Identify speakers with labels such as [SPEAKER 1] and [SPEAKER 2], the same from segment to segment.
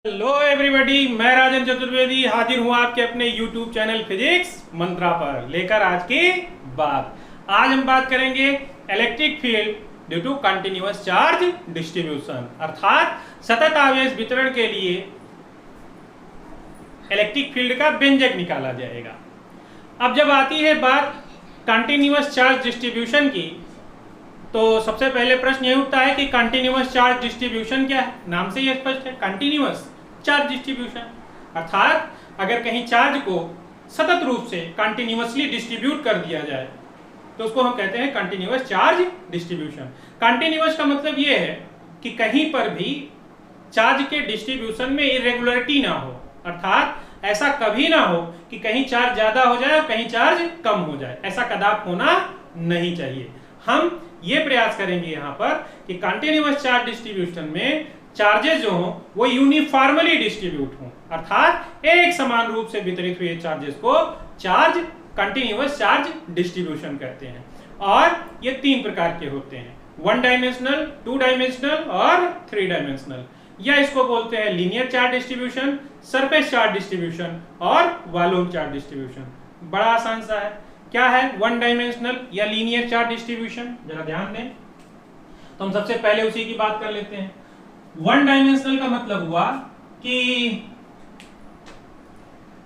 [SPEAKER 1] Hello everybody, मैं राजन चतुर्वेदी हाजिर हूँ आपके अपने यूट्यूब चैनल फिजिक्स मंत्रा पर लेकर आज की बात। आज हम बात करेंगे electric field due to continuous charge distribution, अर्थात सतत आवेश वितरण के लिए इलेक्ट्रिक फील्ड का व्यंजक निकाला जाएगा। अब जब आती है बात कंटिन्यूअस चार्ज डिस्ट्रीब्यूशन की, तो सबसे पहले प्रश्न यह उठता है कि कंटिन्यूअस चार्ज डिस्ट्रीब्यूशन क्या है। नाम से यह स्पष्ट है, कंटिन्यूअस चार्ज डिस्ट्रीब्यूशन, अर्थात अगर कहीं चार्ज को सतत रूप से कंटिन्यूअसली डिस्ट्रीब्यूट कर दिया जाए तो उसको हम कहते हैं कंटिन्यूअस चार्ज डिस्ट्रीब्यूशन। कंटिन्यूअस का मतलब यह है कि कहीं पर भी चार्ज के डिस्ट्रीब्यूशन में इरेगुलरिटी ना हो, अर्थात ऐसा कभी ना हो कि कहीं चार्ज ज्यादा हो जाए और कहीं चार्ज कम हो जाए, ऐसा कदापि होना नहीं चाहिए। हम ये प्रयास करेंगे यहाँ पर कि कंटिन्यूअस चार्ज डिस्ट्रीब्यूशन में चार्जेस जो हों वो यूनिफॉर्मली डिस्ट्रीब्यूट हों, अर्थात एक समान रूप से वितरित हुए चार्जेस को चार्ज कंटिन्यूअस चार्ज डिस्ट्रीब्यूशन कहते हैं। और ये तीन प्रकार के होते हैं, वन डायमेंशनल, टू डायमेंशनल और थ्री डायमेंशनल, या इसको बोलते हैं linear charge distribution, surface charge distribution और वॉल्यूम चार्ज डिस्ट्रीब्यूशन। बड़ा आसान सा है। क्या है वन डायमेंशनल या लीनियर चार्ज डिस्ट्रीब्यूशन, जरा ध्यान दें। तो हम सबसे पहले उसी की बात कर लेते हैं। वन डायमेंशनल का मतलब हुआ कि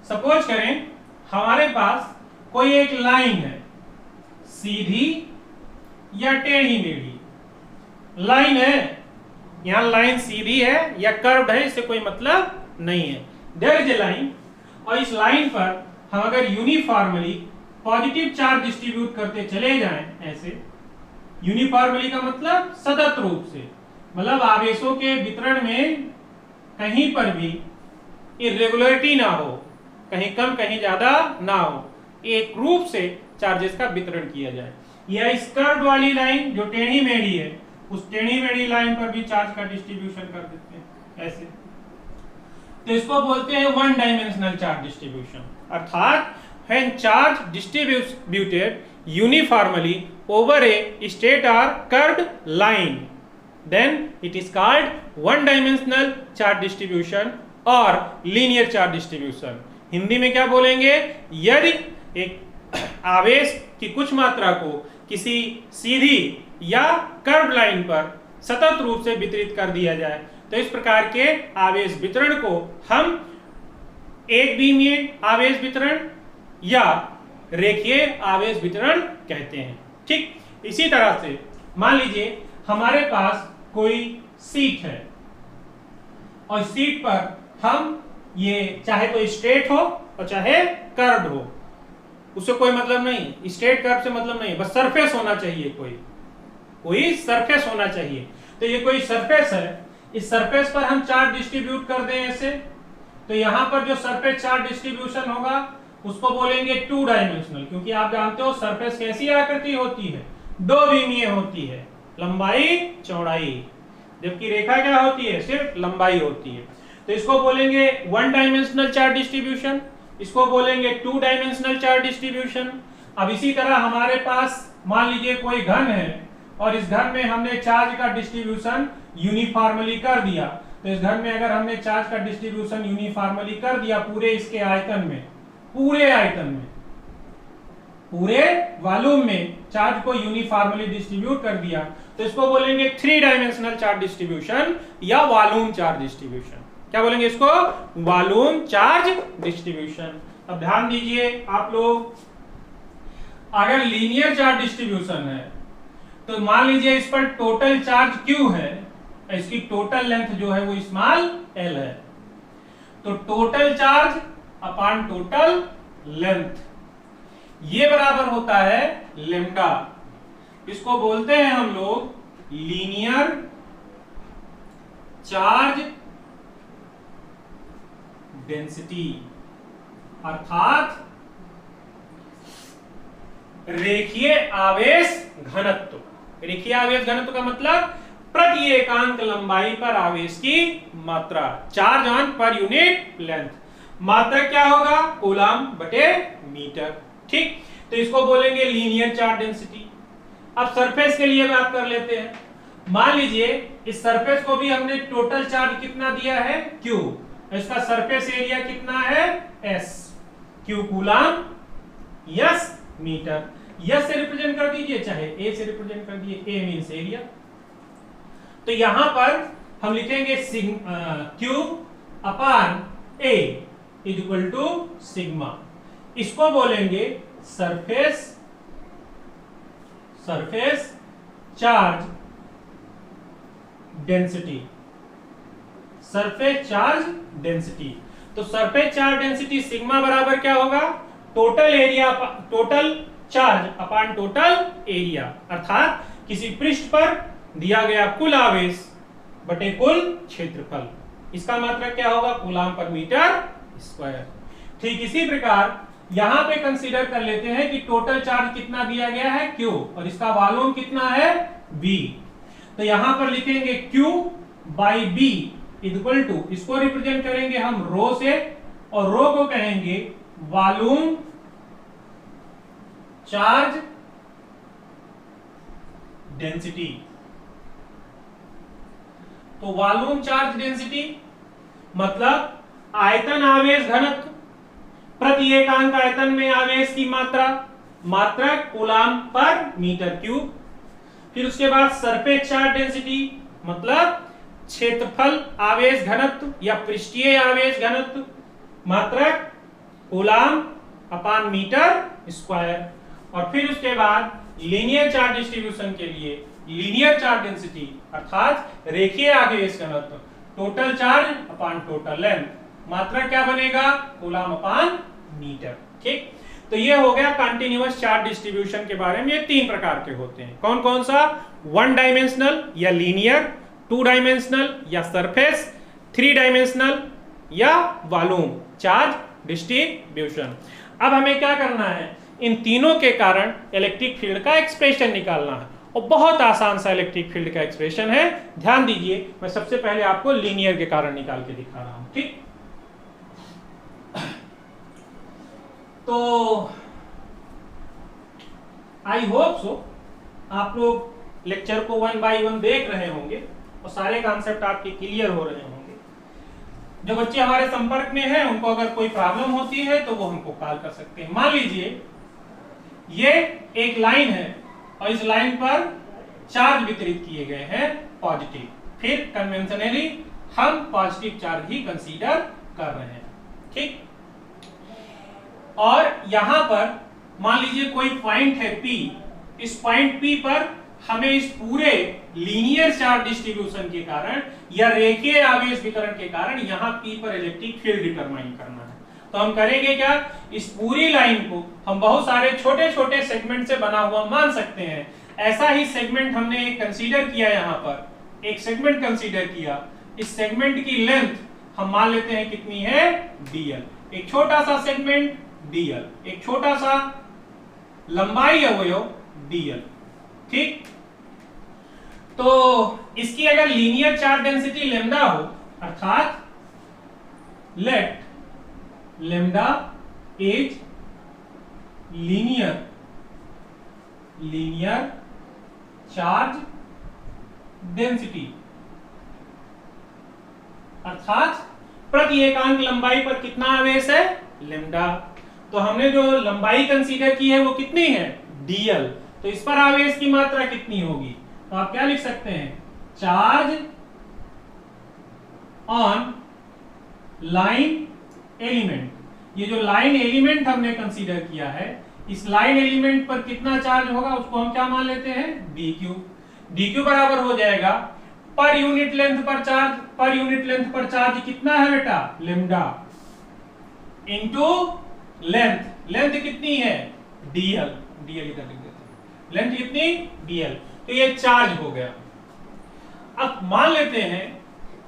[SPEAKER 1] सपोज करें हमारे पास कोई एक लाइन है, सीधी या टेढ़ी मेढ़ी लाइन है। यहां लाइन सीधी है या कर्व्ड है इससे कोई मतलब नहीं है, देयर इज ए लाइन, और इस लाइन पर हम अगर यूनिफॉर्मली पॉजिटिव चार्ज डिस्ट्रीब्यूट करते चले जाएं, ऐसे यूनिफॉर्मली का मतलब सतत रूप से, मतलब आवेशों के वितरण में कहीं पर भी इरेगुलरिटी ना हो, कहीं कम कहीं ज्यादा ना हो, एक रूप से चार्जेस का वितरण किया जाए। या इस कर्व वाली लाइन जो टेढ़ी मेढ़ी है, उस टेढ़ी मेढ़ी लाइन पर भी चार्ज का डिस्ट्रीब्यूशन कर देते हैं ऐसे, तो इसको बोलते हैं वन डायमेंशनल चार्ज डिस्ट्रीब्यूशन। अर्थात when charge distributed uniformly over a straight or curved line, then it is called one dimensional charge distribution or linear charge distribution। Hindi में क्या बोलेंगे, यदि एक आवेश की कुछ मात्रा को किसी सीधी या कर्व लाइन पर सतत रूप से वितरित कर दिया जाए तो इस प्रकार के आवेश वितरण को हम एक विमीय आवेश वितरण या रेखीय आवेश वितरण कहते हैं। ठीक इसी तरह से मान लीजिए हमारे पास कोई सीट है और सीट पर हम ये चाहे तो स्ट्रेट हो और चाहे कर्व्ड हो, उससे कोई मतलब नहीं, स्ट्रेट कर्व से मतलब नहीं, बस सरफेस होना चाहिए, कोई सरफेस होना चाहिए। तो ये कोई सरफेस है, इस सरफेस पर हम चार्ज डिस्ट्रीब्यूट कर दें ऐसे, तो यहां पर जो सरफेस चार्ज डिस्ट्रीब्यूशन होगा उसको बोलेंगे टू डायमेंशनल, क्योंकि आप जानते हो सरफेस कैसी आकृति होती है, दो विमीय होती है, लंबाई चौड़ाई, जबकि रेखा क्या होती है, सिर्फ लंबाई होती है। तो इसको बोलेंगे वन डायमेंशनल चार्ज डिस्ट्रीब्यूशन, इसको बोलेंगे टू डायमेंशनल चार्ज डिस्ट्रीब्यूशन। अब इसी तरह हमारे पास मान लीजिए कोई घन है और इस घन में हमने चार्ज का डिस्ट्रीब्यूशन यूनिफॉर्मली कर दिया, तो इस घन में अगर हमने चार्ज का डिस्ट्रीब्यूशन यूनिफॉर्मली कर दिया पूरे इसके आयतन में, पूरे आयतन में, पूरे वॉल्यूम में चार्ज को यूनिफॉर्मली डिस्ट्रीब्यूट कर दिया, तो इसको बोलेंगे थ्री डायमेंशनल चार्ज डिस्ट्रीब्यूशन या वॉल्यूम चार्ज डिस्ट्रीब्यूशन। क्या बोलेंगे इसको, वॉल्यूम चार्ज डिस्ट्रीब्यूशन। अब ध्यान दीजिए आप लोग, अगर लीनियर चार्ज डिस्ट्रीब्यूशन है तो मान लीजिए इस पर टोटल चार्ज Q है, इसकी टोटल लेंथ जो है वो स्मॉल l है, तो total charge upon total length ये बराबर होता है लेम्डा। इसको बोलते हैं हम लोग लीनियर चार्ज डेंसिटी, अर्थात रेखीय आवेश घनत्व। रेखीय आवेश घनत्व का मतलब प्रति एकांक लंबाई पर आवेश की मात्रा, charge on per unit length. मात्रा क्या होगा, कूलम बटे मीटर। ठीक, तो इसको बोलेंगे लीनियर चार्ज डेंसिटी। अब सरफेस के लिए बात कर लेते हैं। मान लीजिए इस सरफेस को भी हमने टोटल चार्ज कितना दिया है Q, इसका सरफेस एरिया कितना है S, Q coulomb, S meter. S से रिप्रेजेंट कर दीजिए चाहे A से रिप्रेजेंट कर दीजिए, A मींस एरिया। तो यहां पर हम लिखेंगे Q upon A is equal to sigma. इसको बोलेंगे surface charge density, surface charge density. तो सरफेस चार्ज डेंसिटी सिग्मा बराबर क्या होगा, total area, total charge upon total area, अर्थात किसी पृष्ठ पर दिया गया कुल आवेश बटे कुल क्षेत्रफल। इसका मतलब क्या होगा, कूलाम पर मीटर स्क्वायर। ठीक इसी प्रकार यहां पे कंसीडर कर लेते हैं कि टोटल चार्ज कितना दिया गया है Q और इसका वॉल्यूम कितना है V। तो यहां पर लिखेंगे Q by B equal to, इसको रिप्रेजेंट करेंगे हम रो से और रो को कहेंगे वॉल्यूम चार्ज डेंसिटी। तो वॉल्यूम चार्ज डेंसिटी मतलब आयतन आवेश घनत्व प्रति एकांक आयतन में आवेश की मात्रा, मात्रक कूलाम पर मीटर क्यूब। फिर उसके बाद सरफेस चार्ज डेंसिटी मतलब क्षेत्रफल आवेश घनत्व या पृष्ठीय आवेश घनत्व, मात्रक कूलाम अपान मीटर स्क्वायर। और फिर उसके बाद लीनियर चार्ज डिस्ट्रीब्यूशन के लिए लीनियर चार्ज डेंसिटी अर्थात रेखीय आवेश घनत्व, total charge upon total length, मात्रा क्या बनेगा, कूलाम अपान मीटर। ठीक, तो ये हो गया कंटिन्यूअस चार्ज डिस्ट्रीब्यूशन के बारे में। ये तीन प्रकार के होते हैं, कौन कौन सा, वन डायमेंशनल या लीनियर, टू डायमेंशनल या सरफेस, थ्री डायमेंशनल या वॉल्यूम चार्ज डिस्ट्रीब्यूशन। अब हमें क्या करना है, इन तीनों के कारण इलेक्ट्रिक फील्ड का एक्सप्रेशन निकालना है और बहुत आसान सा इलेक्ट्रिक फील्ड का एक्सप्रेशन है। ध्यान दीजिए, मैं सबसे पहले आपको लीनियर के कारण निकाल के दिखा रहा हूं। ठीक, तो आई होप सो आप लोग लेक्चर को 1 बाय 1 देख रहे होंगे और सारे कॉन्सेप्ट आपके क्लियर हो रहे होंगे। जो बच्चे हमारे संपर्क में हैं उनको अगर कोई प्रॉब्लम होती है तो वो हमको कॉल कर सकते हैं। मान लीजिए ये एक लाइन है और इस लाइन पर चार्ज वितरित किए गए हैं पॉजिटिव, फिर कन्वेंशनली हम पॉजिटिव चार्ज ही कंसीडर कर रहे हैं। ठीक, और यहां पर मान लीजिए कोई पॉइंट है P, इस पॉइंट P पर हमें इस पूरे लीनियर चार्ज डिस्ट्रीब्यूशन के कारण या रेखीय आवेश वितरण के कारण यहां P पर इलेक्ट्रिक फील्ड डिटरमाइन करना है। तो हम करेंगे क्या, इस पूरी लाइन को हम बहुत सारे छोटे छोटे सेगमेंट से बना हुआ मान सकते हैं। ऐसा ही सेगमेंट हमने एक कंसीडर किया, यहां पर एक सेगमेंट कंसीडर किया। इस सेगमेंट की लेंथ हम मान लेते हैं कितनी है, dl। एक छोटा सा सेगमेंट dl, एक छोटा सा लंबाई अवयव dl। ठीक, तो इसकी अगर लीनियर चार्ज डेंसिटी लेमडा हो, अर्थात let lambda is linear charge density, अर्थात प्रति एकांक लंबाई पर कितना आवेश है, लेमडा। तो हमने जो लंबाई कंसीडर की है वो कितनी है, dl। तो इस पर आवेश की मात्रा कितनी होगी, तो आप क्या लिख सकते हैं, चार्ज ऑन लाइन एलिमेंट। ये जो लाइन एलिमेंट हमने कंसीडर किया है, इस लाइन एलिमेंट पर कितना चार्ज होगा उसको हम क्या मान लेते हैं, dq। dq बराबर हो जाएगा पर यूनिट लेंथ पर चार्ज, पर यूनिट लेंथ पर चार्ज कितना है बेटा, लेमडा, इनटू लेंथ, लेंथ कितनी है, dl, dl इधर लिख देते हैं, लेंथ कितनी, dl। तो ये चार्ज हो गया। अब मान लेते हैं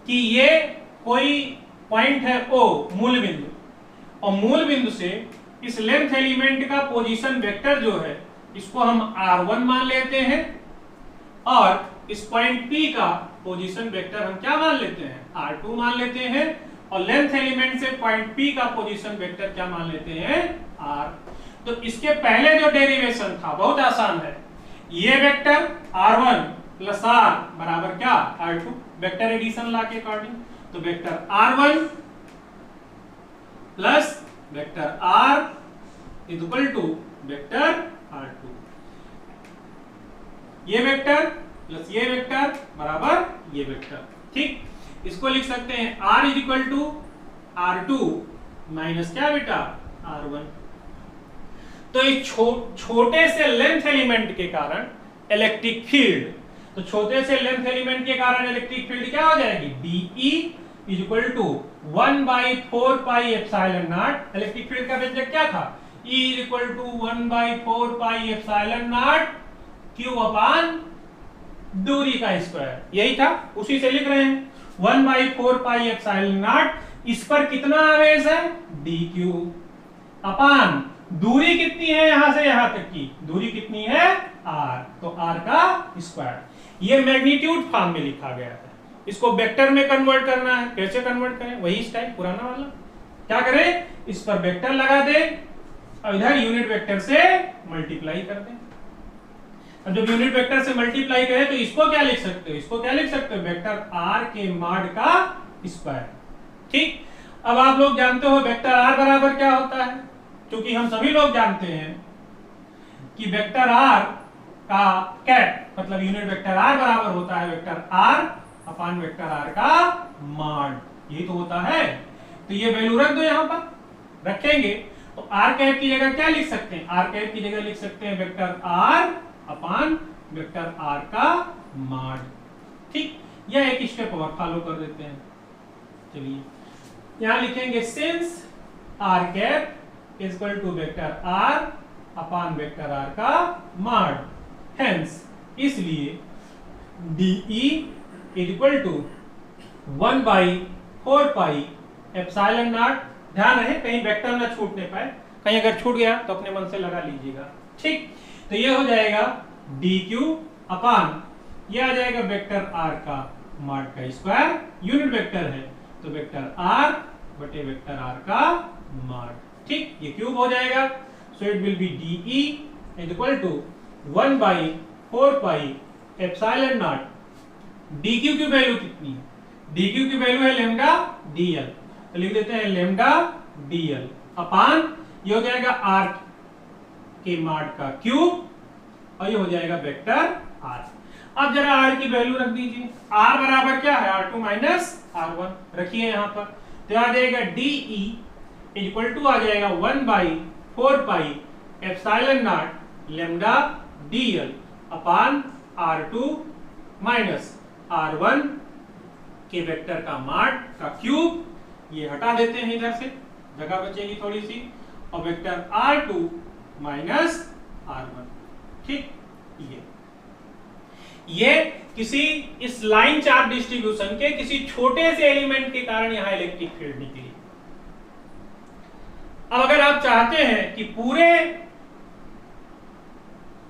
[SPEAKER 1] कि ये कोई पॉइंट है O, मूल बिंदु, और मूल बिंदु से इस लेंथ एलिमेंट का पोजीशन वेक्टर जो है इसको हम r1 मान लेते हैं और इस पॉइंट P का पोजीशन वेक्टर हम क्या मान लेते हैं, r2 मान लेते हैं, और लेंथ एलिमेंट से पॉइंट P का पोजीशन वेक्टर क्या मान लेते हैं, r। तो इसके पहले जो डेरिवेशन था बहुत आसान है, ये वेक्टर r1 प्लस आर बराबर क्या R2, वेक्टर एडिशन ला के अकॉर्डिंग। तो vector R1 plus vector R is equal to vector R2, ये वेक्टर प्लस ये वेक्टर बराबर ये वेक्टर। ठीक, इसको लिख सकते हैं R is equal to R2 minus क्या बेटा R1। तो इस छोटे से लेंथ एलिमेंट के कारण इलेक्ट्रिक फील्ड, तो छोटे से लेंथ एलिमेंट के कारण इलेक्ट्रिक फील्ड क्या हो जाएगी DE is equal to 1/4 pi epsilon naught. Electric field का व्यंजक क्या था E is equal to 1/4 pi epsilon naught Q upon दूरी का स्क्वायर, यही था, उसी से लिख रहे हैं 1/4 पाई एप्सिलॉन नॉट। इस पर कितना आवेश है dq अपान दूरी कितनी है यहां से यहां तक की दूरी कितनी है r, तो r का स्क्वायर। ये मैग्नीट्यूड फॉर्म में लिखा गया है, इसको वेक्टर में कन्वर्ट करना है। कैसे कन्वर्ट करें, वही स्टाइल पुराना वाला। क्या करें, इस पर वेक्टर लगा दें और इधर यूनिट वेक्टर से मल्टीप्लाई कर दें। अब जब यूनिट वेक्टर से मल्टीप्लाई करें तो इसको क्या लिख सकते हो, इसको क्या लिख सकते हो वेक्टर r के मॉड का स्क्वायर। ठीक, अब आप लोग जानते हो वेक्टर r बराबर क्या होता है, क्योंकि हम सभी लोग जानते हैं कि वेक्टर r का कैट मतलब यूनिट वेक्टर r बराबर होता है vector r upon vector r का मॉड, यही तो होता है। तो ये वैल्यू रख दो यहां पर, रखेंगे तो r कैट की जगह क्या लिख सकते हैं, r कैट की जगह लिख सकते हैं vector r upon vector r का मॉड। ठीक, यह एक स्टेप और फॉलो कर देते हैं। चलिए यहां लिखेंगे since r cap is equal to vector r upon vector r का मॉड, हेंस इसलिए DE is equal to 1/4 pi epsilon naught. ध्यान रहे कहीं वेक्टर ना छूटने पाए, कहीं अगर छूट गया तो अपने मन से लगा लीजिएगा। ठीक, तो ये हो जाएगा dq अपान ये आ जाएगा वेक्टर r का मॉड का स्क्वायर, यूनिट वेक्टर है तो वेक्टर r बटे वेक्टर r का मॉड। ठीक, ये क्यूब हो जाएगा, so it will be DE is equal to 1/4 pi epsilon naught. dq की वैल्यू कितनी है, dq की वैल्यू है लैम्डा dl, तो लिख देते हैं लैम्डा dl अपान ये हो जाएगा r के मॉड का क्यूब और ये हो जाएगा वेक्टर r। अब जरा r की वैल्यू रख दीजिए, r बराबर क्या है r2 माइनस r1, रखिए यहां पर, तो आ जाएगा DE इक्वल टू आ जाएगा 1/4 pi epsilon not lambda dl upon r2 minus r1 के वेक्टर का मॉड का क्यूब, ये हटा देते हैं इधर से, जगह बचेगी थोड़ी सी, और वेक्टर r2 माइनस r1। ठीक, ये किसी इस लाइन चार्ज डिस्ट्रीब्यूशन के किसी छोटे से एलिमेंट के कारण यहां इलेक्ट्रिक फील्ड निकली। अब अगर आप चाहते हैं कि पूरे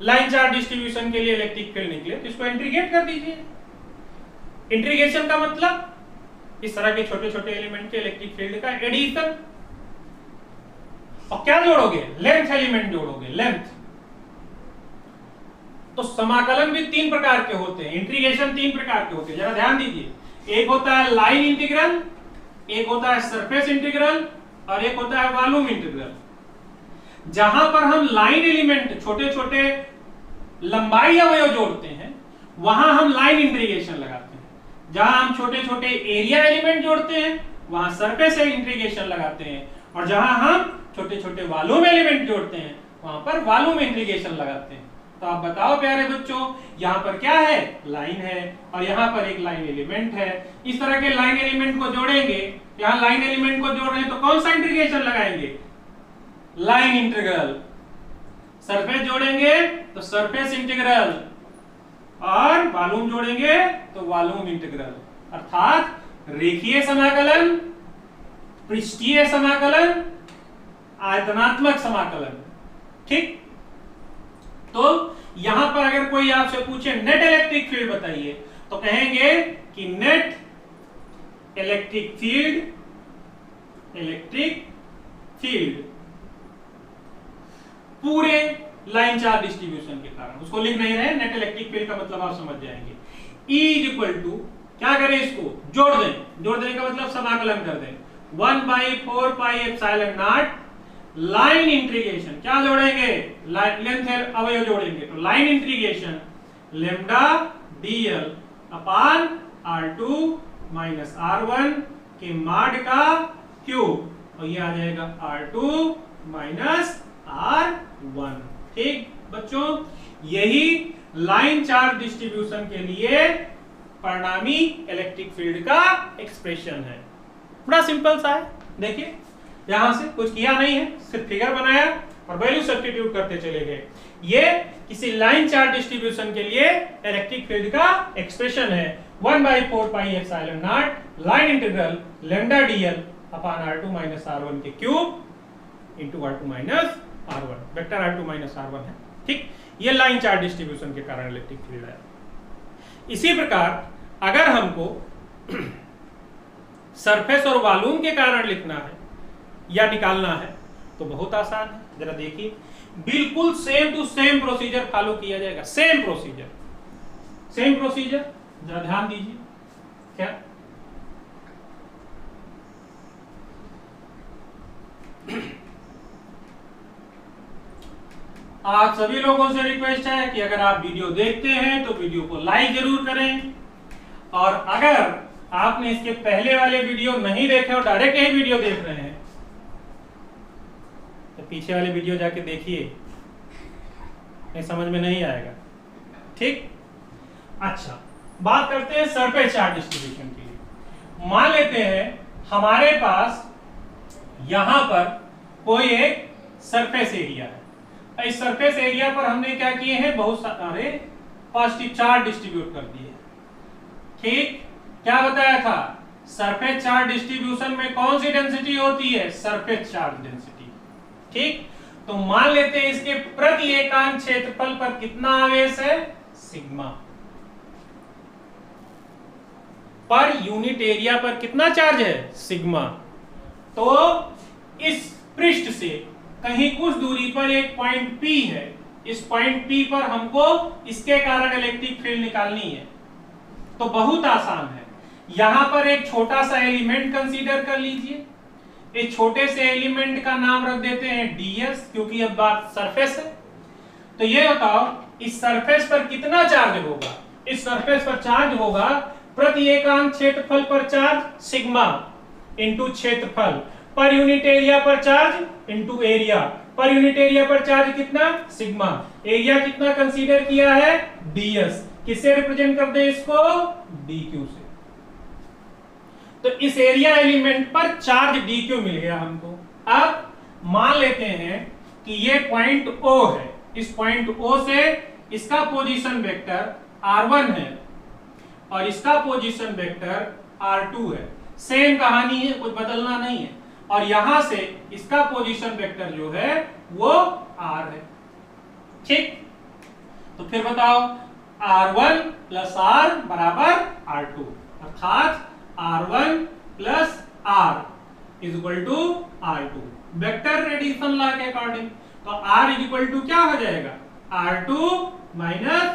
[SPEAKER 1] लाइन चार्ज डिस्ट्रीब्यूशन के लिए इलेक्ट्रिक फील्ड निकले तो इसको इंटीग्रेट कर दीजिए। इंटीग्रेशन का मतलब इस तरह के छोटे छोटे एलिमेंट के इलेक्ट्रिक फील्ड का एडिशन, और क्या जोड़ोगे, लेंथ एलिमेंट जोड़ोगे, लेंथ। तो समाकलन भी तीन प्रकार के होते हैं, इंटीग्रेशन तीन प्रकार के होते हैं, जरा ध्यान दीजिए। एक होता है लाइन इंटीग्रल, एक होता है सरफेस इंटीग्रल और एक होता है वॉल्यूम इंटीग्रल। जहां पर हम लाइन एलिमेंट छोटे छोटे लंबाई अवयव जोड़ते हैं वहां हम लाइन इंटीग्रेशन लगाते हैं, जहां हम छोटे छोटे एरिया एलिमेंट जोड़ते हैं वहां सरफेस इंटीग्रेशन लगाते हैं, और जहां हम छोटे छोटे वॉल्यूम एलिमेंट जोड़ते हैं वहां पर वॉल्यूम इंटीग्रेशन लगाते हैं। तो आप बताओ प्यारे बच्चों, यहाँ पर क्या है, लाइन है, और यहाँ पर एक लाइन एलिमेंट है। इस तरह के लाइन एलिमेंट को जोड़ेंगे, यहाँ लाइन एलिमेंट को जोड़ रहे हैं तो कौन सा इंटीग्रेशन लगाएंगे, लाइन इंटीग्रल। सरफेस जोड़ेंगे तो सरफेस इंटीग्रल, और वॉल्यूम जोड़ेंगे तो वॉल्यूम इंटीग्रल, अर्थात रेखीय समाकलन, पृष्ठीय समाकलन, आयतनात्मक समाकलन। ठीक, तो यहां पर अगर कोई आपसे पूछे नेट इलेक्ट्रिक फील्ड बताइए तो कहेंगे कि नेट इलेक्ट्रिक फील्ड पूरे लाइन चार्ज डिस्ट्रीब्यूशन के कारण, उसको लिख नहीं रहे, नेट इलेक्ट्रिक फील्ड का मतलब आप समझ जाएंगे। E इज इक्वल टू, क्या करें इसको जोड़ दें, जोड़ देने का मतलब समाकलन कर दें, 1/4 pi epsilon not line integration, क्या जोड़ेंगे लेंथ अवयव जोड़ेंगे, तो लाइन इंटीग्रेशन लेम्डा dl अपान r2 माइनस r1 के मॉड का क्यूब, और ये आ जाएगा r2 माइनस r1। ठीक बच्चों, यही लाइन चार्ज डिस्ट्रीब्यूशन के लिए परिणामी इलेक्ट्रिक फील्ड का एक्सप्रेशन है। बड़ा सिंपल सा है, देखिए यहां से कुछ किया नहीं है, सिर्फ फिगर बनाया और वैल्यू सब्स्टिट्यूट करते चले गए। ये किसी लाइन चार्ज डिस्ट्रीब्यूशन के लिए इलेक्ट्रिक फील्ड का एक्सप्रेशन है, 1/4 pi epsilon not line integral lambda dl upon r2 minus r1 के cube into r2 minus r1, vector r2 minus r1 है। ठीक, ये लाइन चार्ज डिस्ट्रीब्यूशन के कारण इलेक्ट्रिक फील्ड है। इसी प्रकार अगर हमको सरफेस और वॉल्यूम के कारण लिखना है या निकालना है तो बहुत आसान है, जरा देखिए, बिल्कुल same to same procedure follow किया जाएगा, सेम प्रोसीजर, जरा ध्यान दीजिए। क्या आप सभी लोगों से रिक्वेस्ट है कि अगर आप वीडियो देखते हैं तो वीडियो को लाइक जरूर करें, और अगर आपने इसके पहले वाले वीडियो नहीं देखे और डायरेक्ट यही वीडियो देख रहे हैं तो पीछे वाले वीडियो जाके देखिए, नहीं समझ में नहीं आएगा। ठीक, अच्छा बात करते हैं सरफेस चार्ज डिस्ट्रीब्यूशन के लिए। मान लेते हैं हमारे पास यहां पर कोई एक सरफेस एरिया है, इस सरफेस एरिया पर हमने क्या किए हैं, बहुत सारे पॉजिटिव चार्ज डिस्ट्रीब्यूट कर दिए। ठीक, क्या बताया था, सरफेस चार्ज डिस्ट्रीब्यूशन में कौन सी डेंसिटी होती है, सरफेस चार्ज डेंसिटी। ठीक, तो मान लेते हैं इसके प्रति एकांक क्षेत्रफल पर कितना आवेश है, सिग्मा, पर यूनिट एरिया पर कितना चार्ज है, सिग्मा। तो इस पृष्ठ से कहीं कुछ दूरी पर एक पॉइंट P है, इस पॉइंट P पर हमको इसके कारण इलेक्ट्रिक फील्ड निकालनी है। तो बहुत आसान है, यहां पर एक छोटा सा एलिमेंट कंसीडर कर लीजिए, इस छोटे से एलिमेंट का नाम रख देते हैं ds, क्योंकि अब बात सरफेस है। तो ये बताओ इस सरफेस पर कितना चार्ज होगा, इस सरफेस पर चार्ज होगा प्रति एकांक क्षेत्रफल पर चार्ज सिग्मा इंटू क्षेत्रफल, पर यूनिट एरिया पर charge into area, per unit area पर चार्ज कितना, सिग्मा, एरिया कितना कंसीडर किया है, ds, किससे रिप्रेजेंट कर दे इसको, dq से। तो इस एरिया एलिमेंट पर चार्ज dq मिल गया हमको। अब मान लेते हैं कि ये पॉइंट O है, इस पॉइंट O से इसका पोजीशन वेक्टर r1 है और इसका पोजीशन वेक्टर r2 है, सेम कहानी है, कुछ बदलना नहीं है, और यहां से इसका पोजीशन वेक्टर जो है वो r है। ठीक, तो फिर बताओ r1 प्लस r बराबर r2, अर्थात r1 plus r is equal to r2, vector radiation law के अकॉर्डिंग। तो r इज इक्वल टू क्या हो जाएगा, r2 माइनस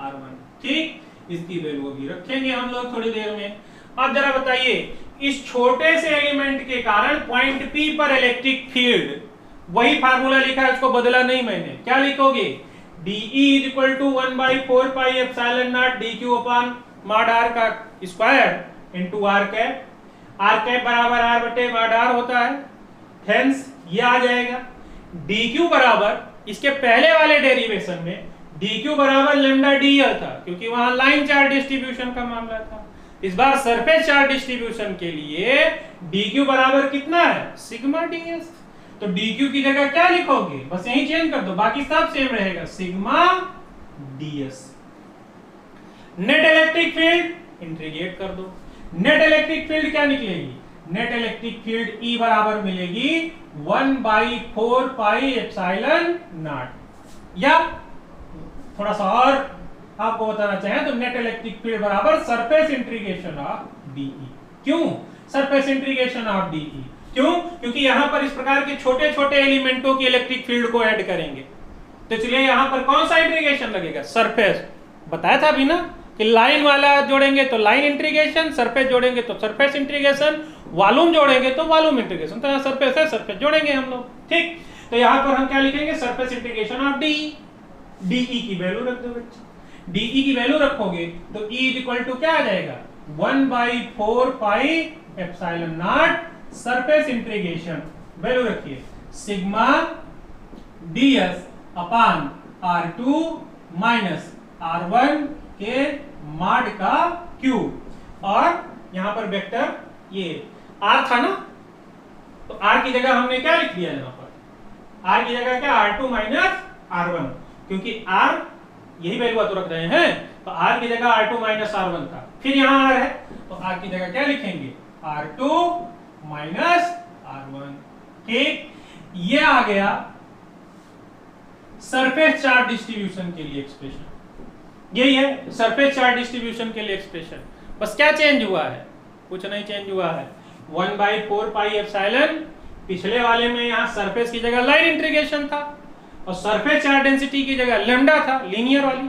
[SPEAKER 1] r1। ठीक, इसकी वैल्यू भी रखेंगे हम लोग थोड़ी देर में। अब जरा बताइए, इस छोटे से एलिमेंट के कारण पॉइंट P पर इलेक्ट्रिक फील्ड, वही फार्मूला लिखा है, उसको बदला नहीं मैंने, क्या लिखोगे, dE is equal to 1/4 pi epsilon naught dq upon mod r का स्क्वायर इनटू r कैप बराबर r बटे मॉड r होता है, हेंस ये आ जाएगा। dq बराबर, इसके पहले वाले डेरिवेशन में dq बराबर लैम्डा dl था, क्योंकि वहां लाइन चार्ज डिस्ट्रीब्यूशन का मामला था। इस बार सरफेस चार्ज डिस्ट्रीब्यूशन के लिए dq बराबर कितना है, सिग्मा ds। तो dq की जगह क्या लिखोगे, बस यही चेंज कर दो, बाकी सब सेम रहेगा, sigma ds। Net electric field integrate कर दो, नेट इलेक्ट्रिक फील्ड क्या निकलेगी, नेट इलेक्ट्रिक फील्ड E बराबर मिलेगी 1/4 पाई एप्सिलॉन नॉट। या थोड़ा सा और आपको बताना चाहें तो नेट इलेक्ट्रिक फील्ड बराबर सरफेस इंटीग्रेशन ऑफ dE। क्यों सरफेस इंटीग्रेशन ऑफ dE, क्यों, क्योंकि यहां पर इस प्रकार के छोटे छोटे एलिमेंटों की इलेक्ट्रिक फील्ड को ऐड करेंगे, तो चलिए यहां पर कौन सा इंटीग्रेशन लगेगा, सरफेस, बताया था अभी ना, कि लाइन वाला जोड़ेंगे तो लाइन इंटीग्रेशन, सरफेस जोड़ेंगे तो सरफेस इंटीग्रेशन, वॉल्यूम जोड़ेंगे तो वॉल्यूम इंटीग्रेशन। तो यहाँ सरफेस है, सरफेस जोड़ेंगे हम लोग, ठीक। तो यहाँ पर हम क्या लिखेंगे, surface integration of D. DE की वैल्यू रख दो बच्चे, डीई की वैल्यू रखोगे तो ई इज इक्वल टू क्या आ जाएगा, 1/4 pi epsilon not surface integration, value रखिए सिग्मा ds अपान r2 माइनस r1 के मॉड का क्यूब, और यहां पर वेक्टर ये r था ना, तो r की जगह हमने क्या लिख दिया यहां पर, r की जगह क्या, r2 माइनस r1, क्योंकि r यही वैल्यू तो रख रहे हैं, तो r की जगह r2 माइनस r1 था, फिर यहां r है तो r की जगह क्या लिखेंगे, r2 माइनस r1, ठीक। ये आ गया सरफेस चार्ज डिस्ट्रीब्यूशन के लिए एक्सप्रेशन, यही है सरफेस चार्ज डिस्ट्रीब्यूशन के लिए एक्सप्रेशन। बस क्या चेंज हुआ है, कुछ नहीं चेंज हुआ है, 1/4 पाई एप्सिलॉन, पिछले वाले में यहाँ सरफेस की जगह लाइन इंटीग्रेशन था और सरफेस चार्ज डेंसिटी की जगह लैम्डा था, लीनियर वाली,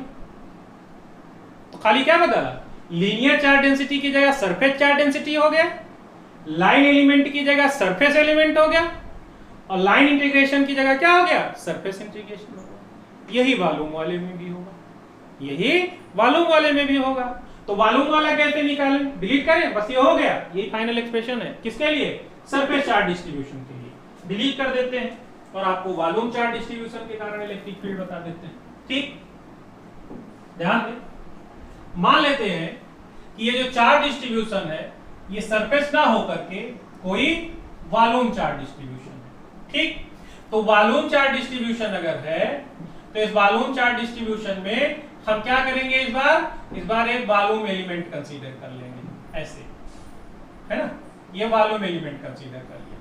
[SPEAKER 1] तो खाली क्या बदला, लीनियर चार्ज डेंसिटी की जगह सरफेस चार्ज डेंसिटी हो गया, लाइन एलिमेंट की जगह सरफेस एलिमेंट हो गया, और लाइन इंटीग्रेशन की जगह क्या हो गया, सरफेस इंटीग्रेशन हो गया। यही वॉल्यूम वाले में भी होगा, यही वॉल्यूम वाले में भी होगा। तो वॉल्यूम वाला कैसे निकालें, डिलीट करें, बस ये हो गया, यही फाइनल एक्सप्रेशन है, किसके लिए, सरफेस चार्ज डिस्ट्रीब्यूशन के लिए, डिलीट कर देते हैं और आपको वॉल्यूम चार्ज डिस्ट्रीब्यूशन के कारण इलेक्ट्रिक फील्ड बता देते हैं, ठीक। ध्यान दें, मान लेते हैं कि ये जो चार्ज डिस्ट्रीब्यूशन है ये सरफेस ना होकर के कोई वॉल्यूम चार्ज डिस्ट्रीब्यूशन है, ठीक। तो वॉल्यूम चार्ज डिस्ट्रीब्यूशन अगर है तो इस वॉल्यूम चार्ज डिस्ट्रीब्यूशन में हम क्या करेंगे, इस बार एक वॉल्यूम एलिमेंट कंसीडर कर लेंगे, ऐसे है ना, ये वॉल्यूम एलिमेंट कंसीडर कर लिया।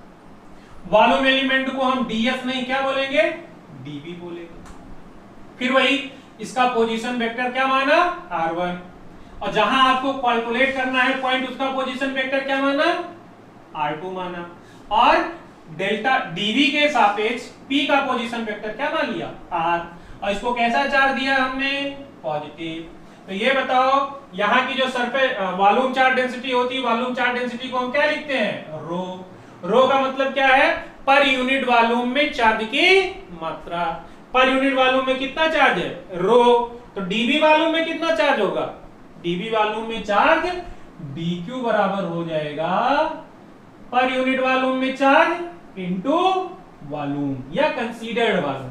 [SPEAKER 1] वॉल्यूम एलिमेंट को हम ds नहीं क्या बोलेंगे, dv बोलेंगे। फिर वही इसका पोजीशन वेक्टर क्या माना, r1, और जहां आपको कैलकुलेट करना है पॉइंट, उसका पोजीशन वेक्टर क्या माना, r2 माना, और डेल्टा dv के सापेक्ष p का पोजीशन वेक्टर क्या मान लिया, r, और इसको कैसा चार्ज दिया हमने, पॉजिटिव। तो ये बताओ यहाँ की जो सरफेस वॉल्यूम चार्ज डेंसिटी होती है, वॉल्यूम चार्ज डेंसिटी को हम क्या लिखते हैं, रो। रो का मतलब क्या है, पर यूनिट वॉल्यूम में चार्ज की मात्रा, पर यूनिट वॉल्यूम में कितना चार्ज है, रो। तो dv वॉल्यूम में कितना चार्ज होगा, dv वॉल्यूम में चार्ज dq बराबर हो जाएगा पर यूनिट वॉल्यूम में चार्ज इनटू वॉल्यूम या कंसीडर्ड वॉल्यूम।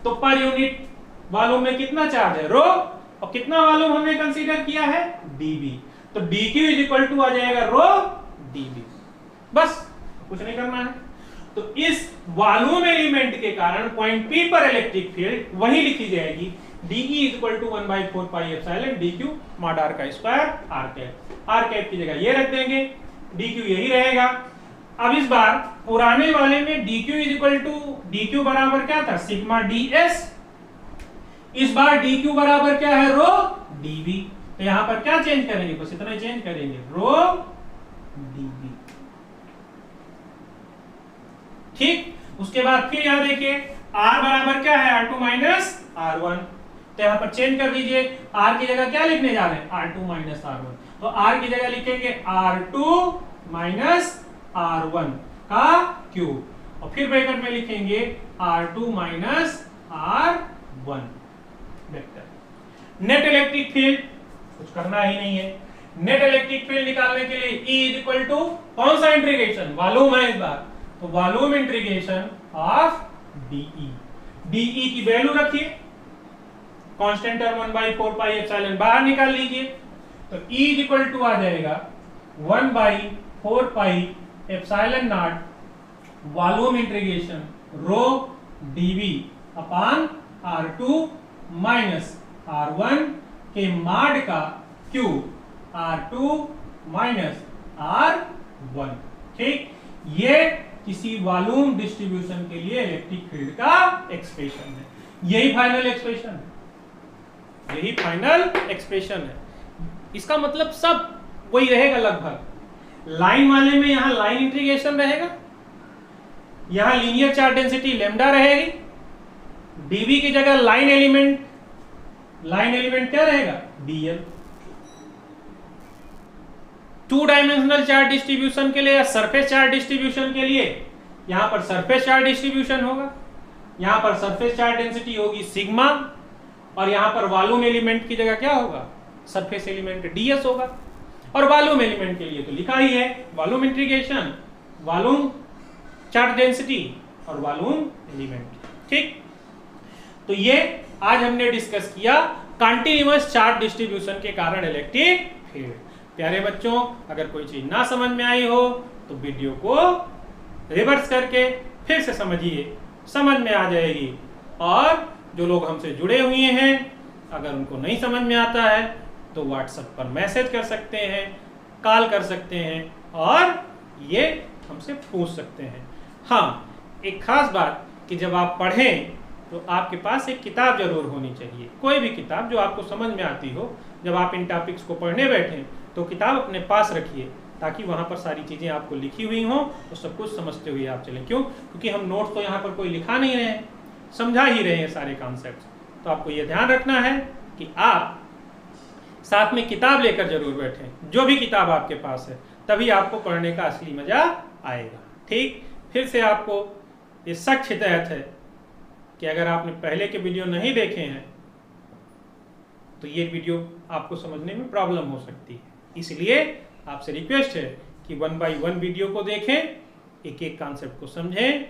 [SPEAKER 1] तो पर यूनिट वॉल्यूम में कितना चार्ज है, रो, और कितना वॉल्यूम हमने कंसीडर किया है, dv। तो dq इज इक्वल टू आ जाएगा रो dv, बस कुछ नहीं करना है। तो इस वॉल्यूम एलिमेंट के कारण पॉइंट P पर इलेक्ट्रिक फील्ड वही लिखी जाएगी, dE is equal to 1/4 pi epsilon dq mod r का स्क्वायर r कैप की जगह ये रख देंगे, dq यही रहेगा। अब इस बार पुराने वाले में dq is equal to, dq बराबर क्या था, सिग्मा ds, इस बार dq बराबर क्या है, रो dv। तो यहां पर क्या चेंज करेंगे, बस इतना चेंज करेंगे, रो dv, ठीक। उसके बाद फिर यहां देखिए r बराबर क्या है, r2 माइनस r1, तो यहां पर चेंज कर दीजिए, r की जगह क्या लिखने जा रहे हैं, r2 माइनस r1, तो r की जगह लिखेंगे r2 माइनस r1 का क्यूब, और फिर ब्रैकेट में लिखेंगे r2 minus r1 vector. Net electric field कुछ करना ही नहीं है, नेट इलेक्ट्रिक फील्ड निकालने के लिए E इज इक्वल टू कौन सा इंटीग्रेशन, वॉल्यूम है इस बार, तो volume integration of DE, DE की वैल्यू रखिए, कांस्टेंट टर्म 1/4 पाई एप्सिलॉन बाहर निकाल लीजिए, तो E इज इक्वल टू आ जाएगा 1/4 pi epsilon naught volume integration rho dV upon r2 minus r1 के मॉड का क्यूब r2 माइनस r1, ठीक। ये किसी वॉल्यूम डिस्ट्रीब्यूशन के लिए इलेक्ट्रिक फील्ड का एक्सप्रेशन है, यही फाइनल एक्सप्रेशन है, यही फाइनल एक्सप्रेशन है। इसका मतलब सब वही रहेगा लगभग, लाइन वाले में यहां लाइन इंटीग्रेशन रहेगा, यहां लीनियर चार्ज डेंसिटी लैम्डा रहेगी, dv की जगह लाइन एलिमेंट क्या रहेगा, dl, two dimensional charge distribution के लिए या सरफेस चार्ज डिस्ट्रीब्यूशन के लिए यहां पर सरफेस चार्ज डिस्ट्रीब्यूशन होगा, यहां पर सरफेस चार्ज डेंसिटी होगी सिग्मा, और यहां पर वॉल्यूम एलिमेंट की जगह क्या होगा, सरफेस एलिमेंट ds होगा। और वॉल्यूम एलिमेंट के लिए तो लिखा ही है volume integration, volume charge density और वॉल्यूम एलिमेंट। ठीक, तो ये आज हमने डिस्कस किया कंटीन्यूअस चार्ज डिस्ट्रीब्यूशन के कारण इलेक्ट्रिक फील्ड। प्यारे बच्चों, अगर कोई चीज ना समझ में आई हो तो वीडियो को रिवर्स करके फिर से समझिए, समझ में आ जाएगी। और जो लोग हमसे जुड़े हुए हैं, अगर उनको नहीं समझ में आता है तो व्हाट्सएप पर मैसेज कर सकते हैं, कॉल कर सकते हैं और ये हमसे पूछ सकते हैं। हाँ, एक खास बात कि जब आप पढ़ें तो आपके पास एक किताब जरूर होनी चाहिए, कोई भी किताब जो आपको समझ में आती हो। जब आप इन टॉपिक्स को पढ़ने बैठें तो किताब अपने पास रखिए, ताकि वहाँ पर सारी चीज़ें आपको लिखी हुई हों तो सब कुछ समझते हुए आप चलें। क्यों? क्योंकि हम नोट्स तो यहाँ पर कोई लिखा नहीं रहे हैं, समझा ही रहे हैं सारे कॉन्सेप्ट। तो आपको ये ध्यान रखना है कि आप साथ में किताब लेकर जरूर बैठें, जो भी किताब आपके पास है, तभी आपको पढ़ने का असली मजा आएगा। ठीक, फिर से आपको ये सख्त हिदायत है कि अगर आपने पहले के वीडियो नहीं देखे हैं तो ये वीडियो आपको समझने में प्रॉब्लम हो सकती है। इसलिए आपसे रिक्वेस्ट है कि 1 by 1 वीडियो को देखें, एक एक कॉन्सेप्ट को समझें,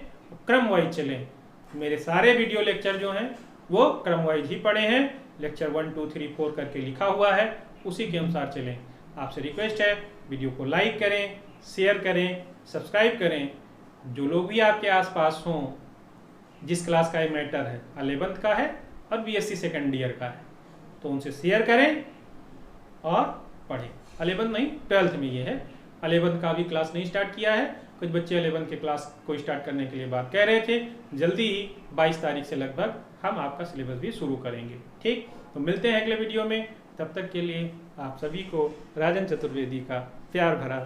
[SPEAKER 1] क्रम वाइज चलें। मेरे सारे वीडियो लेक्चर जो हैं वो क्रम वाइज ही पढ़े हैं, लेक्चर 1 2 3 4 करके लिखा हुआ है, उसी के अनुसार चलें। आपसे रिक्वेस्ट है वीडियो को लाइक करें, शेयर करें, सब्सक्राइब करें। जो लोग भी आपके आसपास हों, जिस क्लास का ये मैटर है, 11th का है और BSc सेकेंड ईयर का है, तो उनसे शेयर करें और पढ़ें। 11th नहीं, 12th में ये है। 11th का भी क्लास नहीं स्टार्ट किया है, कुछ बच्चे 11th के क्लास को स्टार्ट करने के लिए बात कह रहे थे। जल्दी ही 22 तारीख से लगभग हम आपका सिलेबस भी शुरू करेंगे। ठीक, तो मिलते हैं अगले वीडियो में। तब तक के लिए आप सभी को राजन चतुर्वेदी का प्यार भरा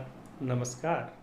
[SPEAKER 1] नमस्कार।